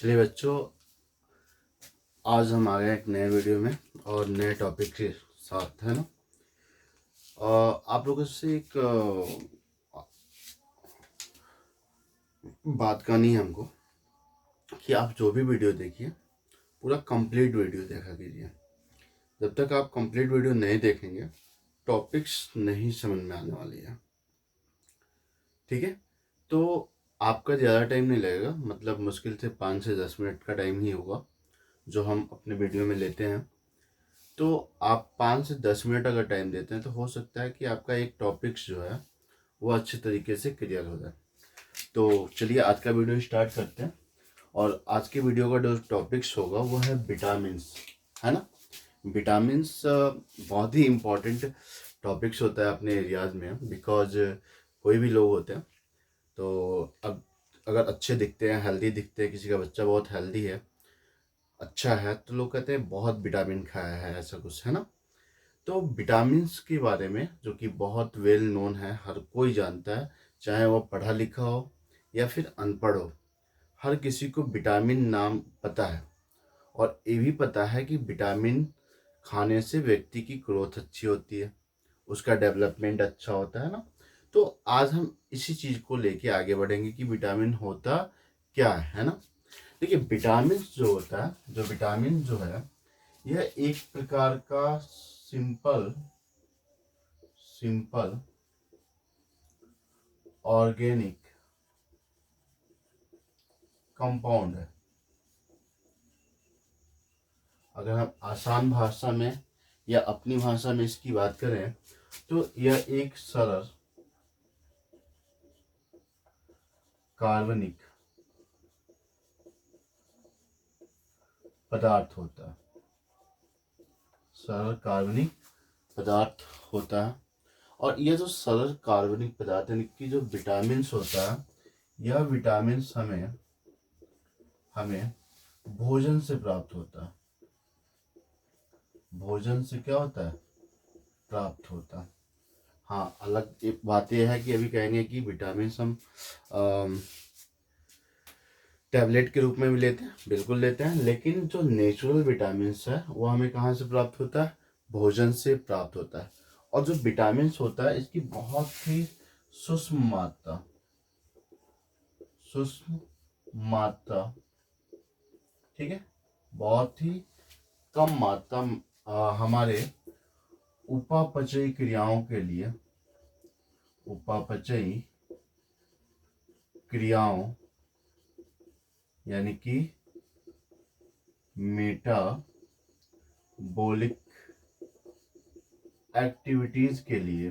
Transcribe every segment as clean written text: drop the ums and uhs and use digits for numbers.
चलिए बच्चों, आज हम आ गए एक नए वीडियो में और नए टॉपिक के साथ, है ना। आप लोगों से एक बात करनी है हमको कि आप जो भी वीडियो देखिए पूरा कंप्लीट वीडियो देखा कीजिए। जब तक आप कंप्लीट वीडियो नहीं देखेंगे टॉपिक्स नहीं समझ में आने वाली है, ठीक है। तो आपका ज़्यादा टाइम नहीं लगेगा, मतलब मुश्किल से 5 से 10 मिनट का टाइम ही होगा जो हम अपने वीडियो में लेते हैं। तो आप 5 से 10 मिनट अगर टाइम देते हैं तो हो सकता है कि आपका एक टॉपिक्स जो है वो अच्छे तरीके से क्लियर हो जाए। तो चलिए आज का वीडियो स्टार्ट करते हैं। और आज के वीडियो का जो टॉपिक्स होगा वो है विटामिन्स, है ना। विटामिन्स बहुत ही इम्पोर्टेंट टॉपिक्स होता है अपने एरियाज में, बिकॉज कोई भी लोग होते हैं तो अब अगर अच्छे दिखते हैं, हेल्दी दिखते हैं, किसी का बच्चा बहुत हेल्दी है, अच्छा है, तो लोग कहते हैं बहुत विटामिन खाया है, ऐसा कुछ, है ना। तो विटामिन्स के बारे में जो कि बहुत वेल नोन है, हर कोई जानता है, चाहे वो पढ़ा लिखा हो या फिर अनपढ़ हो, हर किसी को विटामिन नाम पता है। और ये भी पता है कि विटामिन खाने से व्यक्ति की ग्रोथ अच्छी होती है, उसका डेवलपमेंट अच्छा होता है ना। तो आज हम इसी चीज़ को लेके आगे बढ़ेंगे कि विटामिन होता क्या है ना। देखिए, विटामिन जो होता है, जो विटामिन जो है, यह एक प्रकार का सिंपल सिंपल ऑर्गेनिक कंपाउंड है। अगर हम आसान भाषा में या अपनी भाषा में इसकी बात करें तो यह एक सरल कार्बनिक पदार्थ होता है। सरल कार्बनिक पदार्थ होता है। और यह जो सरल कार्बनिक पदार्थ यानी कि जो विटामिन होता है, यह विटामिन हमें हमें भोजन से प्राप्त होता है। भोजन से क्या होता है? प्राप्त होता है। हाँ, अलग एक बात यह है कि अभी कहेंगे कि विटामिन हम टैबलेट के रूप में भी लेते हैं, बिल्कुल लेते हैं, लेकिन जो नेचुरल विटामिन है वो हमें कहाँ से प्राप्त होता है? भोजन से प्राप्त होता है। और जो विटामिन होता है इसकी बहुत ही सूक्ष्म मात्रा सूक्ष्म मात्रा ठीक है, बहुत ही कम मात्रा हमारे उपापचयी क्रियाओं के लिए, उपापचयी क्रियाओं यानी कि मेटाबॉलिक एक्टिविटीज के लिए,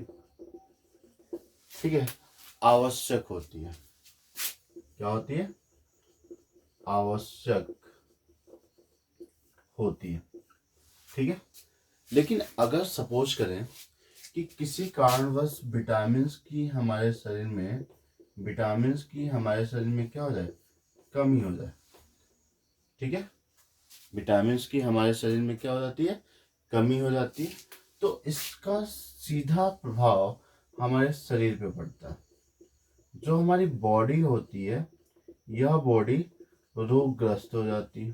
ठीक है, आवश्यक होती है। क्या होती है? आवश्यक होती है, ठीक है। लेकिन अगर सपोज करें कि किसी कारणवश विटामिन्स की हमारे शरीर में क्या हो जाए? कमी हो जाए, ठीक है। विटामिन्स की हमारे शरीर में क्या हो जाती है? कमी हो जाती है। तो इसका सीधा प्रभाव हमारे शरीर पे पड़ता है। जो हमारी बॉडी होती है, यह बॉडी रोगग्रस्त हो जाती है,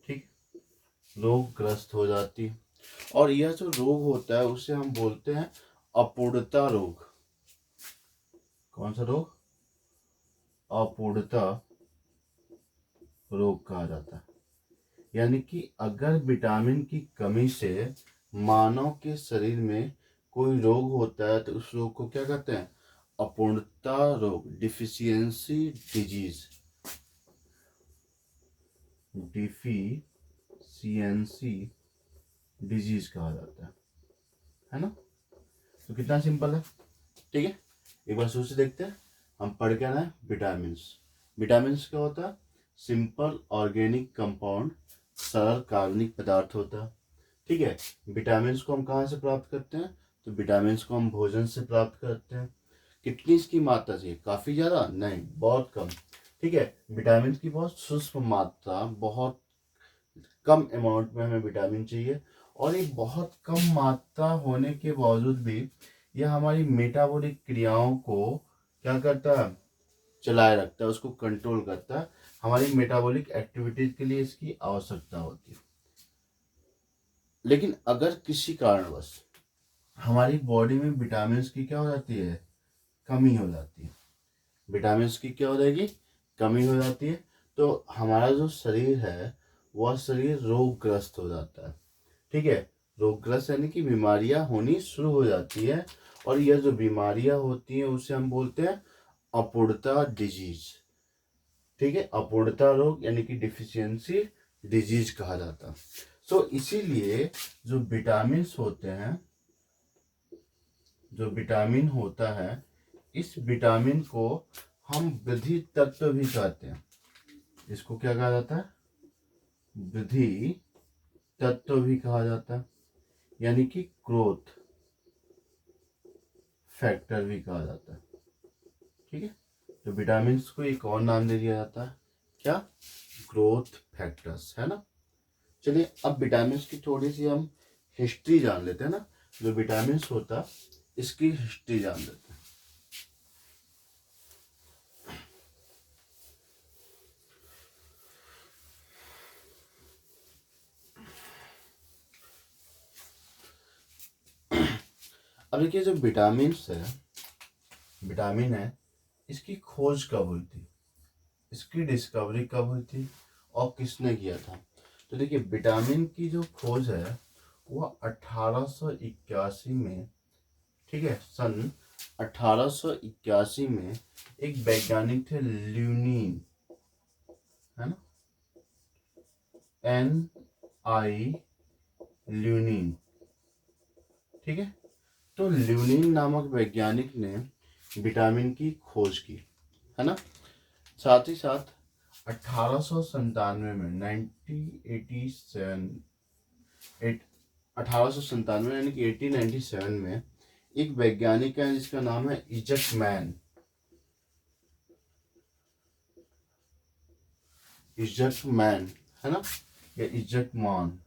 ठीक, रोगग्रस्त हो जाती है। और यह जो रोग होता है उसे हम बोलते हैं अपूर्णता रोग। कौन सा रोग? अपूर्णता रोग कहा जाता है। यानी कि अगर विटामिन की कमी से मानव के शरीर में कोई रोग होता है तो उस रोग को क्या कहते हैं? अपूर्णता रोग, डिफिशियंसी डिजीज, डिफिशियंसी डिजीज कहा जाता है ना। तो कितना सिंपल है, ठीक है। एक बार सोच देखते हैं, हम पढ़ के आए विटामिन। विटामिन क्या होता है? सिंपल ऑर्गेनिक कंपाउंड, सरल कार्बनिक पदार्थ होता है, ठीक है। विटामिन को हम कहाँ से प्राप्त करते हैं? तो विटामिन को हम भोजन से प्राप्त करते हैं। कितनी इसकी मात्रा चाहिए? काफ़ी ज़्यादा नहीं, बहुत कम, ठीक है। विटामिन की बहुत सूक्ष्म मात्रा, बहुत कम अमाउंट में हमें विटामिन चाहिए। और ये बहुत कम मात्रा होने के बावजूद भी यह हमारी मेटाबॉलिक क्रियाओं को क्या करता है? चलाए रखता है, उसको कंट्रोल करता है। हमारी मेटाबॉलिक एक्टिविटीज के लिए इसकी आवश्यकता होती है। लेकिन अगर किसी कारणवश हमारी बॉडी में विटामिन की क्या हो जाती है, कमी हो जाती है, विटामिन की क्या हो जाएगी, कमी हो जाती है, तो हमारा जो शरीर है वह शरीर रोगग्रस्त हो जाता है। ठीक है, रोगग्रस्त यानी कि बीमारियां होनी शुरू हो जाती है। और यह जो बीमारियां होती हैं उसे हम बोलते हैं अपूर्णता डिजीज। ठीक है, अपूर्णता रोग यानी कि डिफिशियंसी डिजीज कहा जाता है। सो इसीलिए जो विटामिन होते हैं, जो विटामिन होता है, इस विटामिन को हम वृद्धि तत्व भी कहते हैं। इसको क्या कहा जाता है, वृद्धि तत्व भी कहा जाता है, यानी कि ग्रोथ फैक्टर भी कहा जाता है। ठीक है, तो विटामिन को एक और नाम दे दिया जाता है, क्या, ग्रोथ फैक्टर्स, है ना। चलिए अब विटामिन की थोड़ी सी हम हिस्ट्री जान लेते हैं ना। जो विटामिन होता है इसकी हिस्ट्री जान लेते हैं। अब देखिए जो विटामिन है, इसकी खोज कब हुई थी, इसकी डिस्कवरी कब हुई थी और किसने किया था। तो देखिए विटामिन की जो खोज है वह 1881 में, ठीक है, सन 1881 में एक वैज्ञानिक थे ल्यूनीन, है ना, NI ल्यूनीन। ठीक है, तो ल्यूनीन नामक वैज्ञानिक ने विटामिन की खोज की, है ना। साथ ही साथ 1897 में 1897 यानी कि 1897 में एक वैज्ञानिक है जिसका नाम है इजक मैन, है ना, या इजक मान।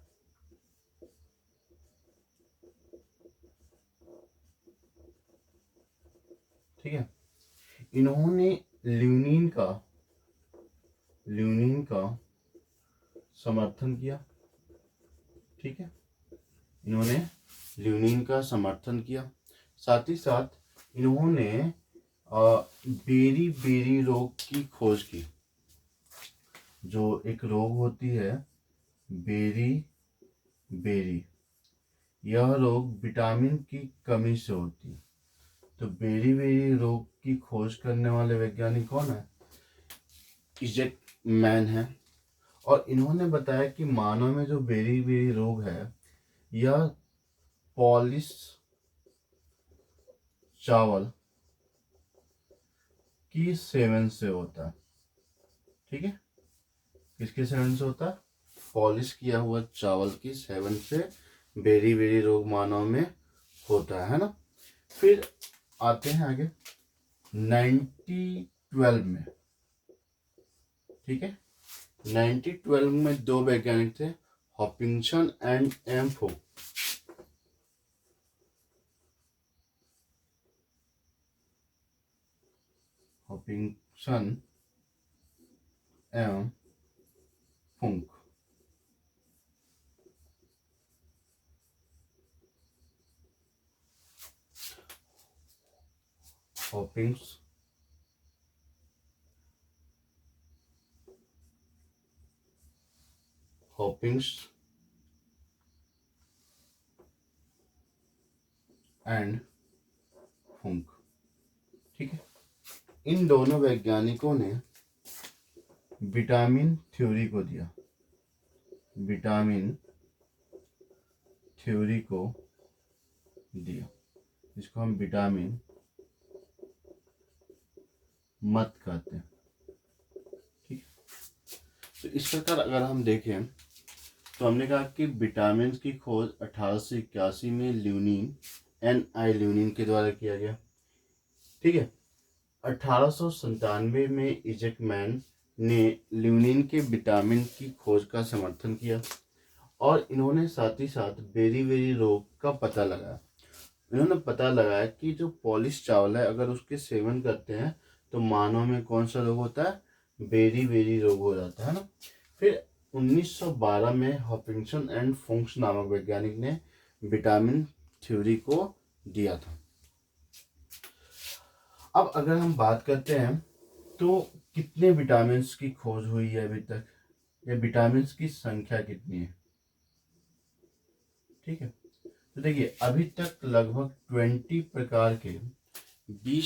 ठीक है, इन्होंने ल्यूनीन का समर्थन किया। ठीक है, इन्होंने ल्यूनीन का समर्थन किया। साथ ही साथ इन्होंने बेरी बेरी रोग की खोज की। जो एक रोग होती है बेरी बेरी, यह रोग विटामिन की कमी से होती है। तो बेरी बेरी रोग की खोज करने वाले वैज्ञानिक कौन है, इजक मैन है। और इन्होंने बताया कि मानव में जो बेरी बेरी रोग है यह पॉलिश चावल की सेवन से होता है। ठीक है, किसके सेवन से होता है, पॉलिश किया हुआ चावल की सेवन से बेरी बेरी रोग मानव में होता है ना। फिर आते हैं आगे 1912 में। ठीक है, 1912 में दो वैज्ञानिक थे, हॉपिंसन एंड एम फुक। हॉपिंसन एवं फुंक। हॉपिंस एंड फुंक। ठीक है, इन दोनों वैज्ञानिकों ने विटामिन थ्योरी को दिया, विटामिन थ्योरी को दिया, इसको हम विटामिन मत कहते हैं। ठीक है, तो इस प्रकार अगर हम देखें तो हमने कहा कि विटामिन की खोज 1881 में ल्यूनीन NI ल्यूनीन के द्वारा किया गया। ठीक है, 1897 में इजक मैन ने ल्यूनीन के विटामिन की खोज का समर्थन किया और इन्होंने साथ ही साथ बेरी बेरी रोग का पता लगाया। इन्होंने पता लगाया कि जो पॉलिश चावल है अगर उसके सेवन करते हैं तो मानव में कौन सा रोग होता है? बेरी बेरी रोग हो जाता है ना। फिर 1912 में हॉकिंसन एंड फुंक्स नामक वैज्ञानिक ने विटामिन थ्योरी को दिया था। अब अगर हम बात करते हैं तो कितने विटामिन की खोज हुई है अभी तक, या विटामिन की संख्या कितनी है? ठीक है, तो देखिए अभी तक लगभग 20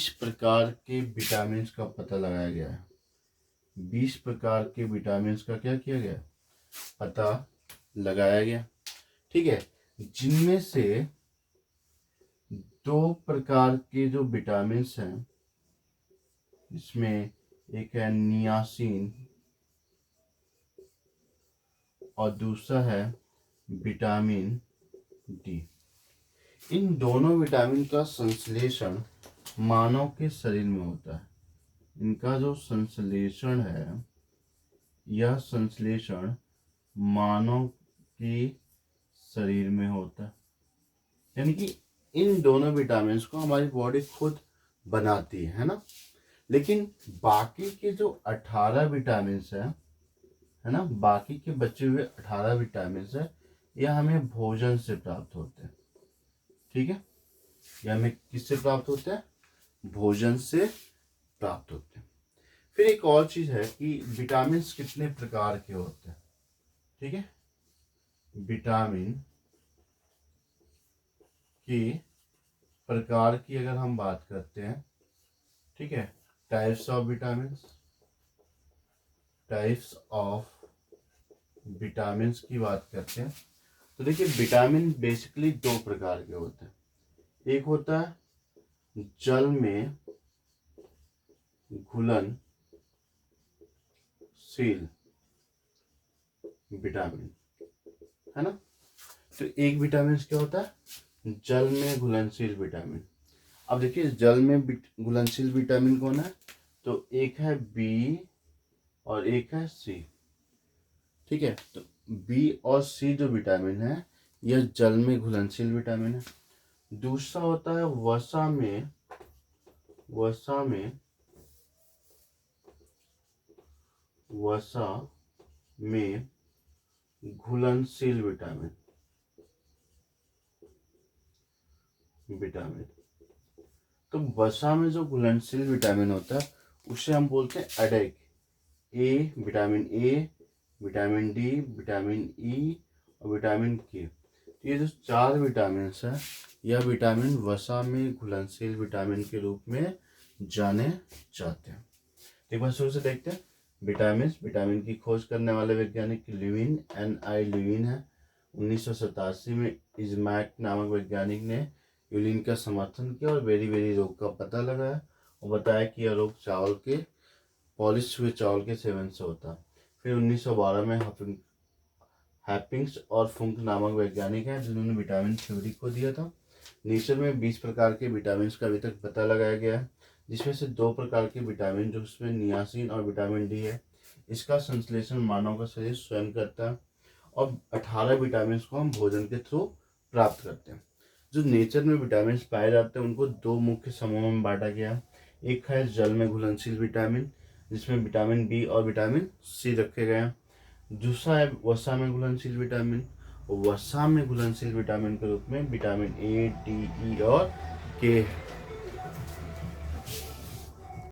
प्रकार के विटामिन का पता लगाया गया है। 20 प्रकार के विटामिन का क्या किया गया? पता लगाया गया। ठीक है, जिनमें से 2 प्रकार के जो विटामिन हैं, इसमें एक है नियासिन और दूसरा है विटामिन डी। इन दोनों विटामिन का संश्लेषण मानव के शरीर में होता है। इनका जो संश्लेषण है, यह संश्लेषण मानव के शरीर में होता है। यानी कि इन दोनों विटामिन को हमारी बॉडी खुद बनाती है ना। लेकिन बाकी के जो 18 विटामिन है ना, बाकी के बचे हुए 18 विटामिन है, यह हमें भोजन से प्राप्त होते हैं। ठीक है, यह हमें किससे प्राप्त होते हैं? भोजन से प्राप्त होते हैं। फिर एक और चीज है कि विटामिन कितने प्रकार के होते हैं। ठीक है, विटामिन के प्रकार की अगर हम बात करते हैं, ठीक है, टाइप्स ऑफ विटामिन की बात करते हैं, तो देखिए विटामिन बेसिकली 2 प्रकार के होते हैं। एक होता है जल में घुलनशील विटामिन, है ना। तो एक विटामिन क्या होता है? जल में घुलनशील विटामिन। अब देखिए जल में घुलनशील विटामिन कौन है? तो एक है बी और एक है सी। ठीक है, तो बी और सी जो विटामिन है, यह जल में घुलनशील विटामिन है। दूसरा होता है वसा में घुलनशील विटामिन। तो वसा में जो घुलनशील विटामिन होता है उसे हम बोलते हैं ADEK. Vitamin A, vitamin D, vitamin E और विटामिन के। तो ये जो 4 विटामिन है, यह विटामिन वसा में घुलनशील विटामिन के रूप में जाने जाते हैं। एक बार शुरू से देखते हैं। विटामिन की खोज करने वाले वैज्ञानिक ल्यूइन ल्यूइन है। 1987 में इजमैक नामक वैज्ञानिक ने यूलिन का समर्थन किया और बेरी बेरी रोग का पता लगाया और बताया कि यह रोग पॉलिश हुए चावल के सेवन से होता है। फिर 1912 में हैपिंग्स और फुंक नामक वैज्ञानिक हैं जिन्होंने विटामिन थ्योरी को दिया था। नेचर में 20 प्रकार के विटामिन का अभी तक पता लगाया गया है, जिसमें से 2 प्रकार के विटामिन जो उसमें नियासिन और विटामिन डी है, इसका संश्लेषण मानव का शरीर स्वयं करता है और 18 विटामिन को हम भोजन के थ्रू प्राप्त करते हैं। जो नेचर में विटामिन पाए जाते हैं उनको 2 मुख्य समूहों में बांटा गया है। एक है जल में घुलनशील विटामिन, जिसमें विटामिन बी और विटामिन सी रखे गए हैं। दूसरा है वसा में घुलनशील विटामिन। वसा में घुलनशील विटामिन के रूप में विटामिन ए, डी, ई और के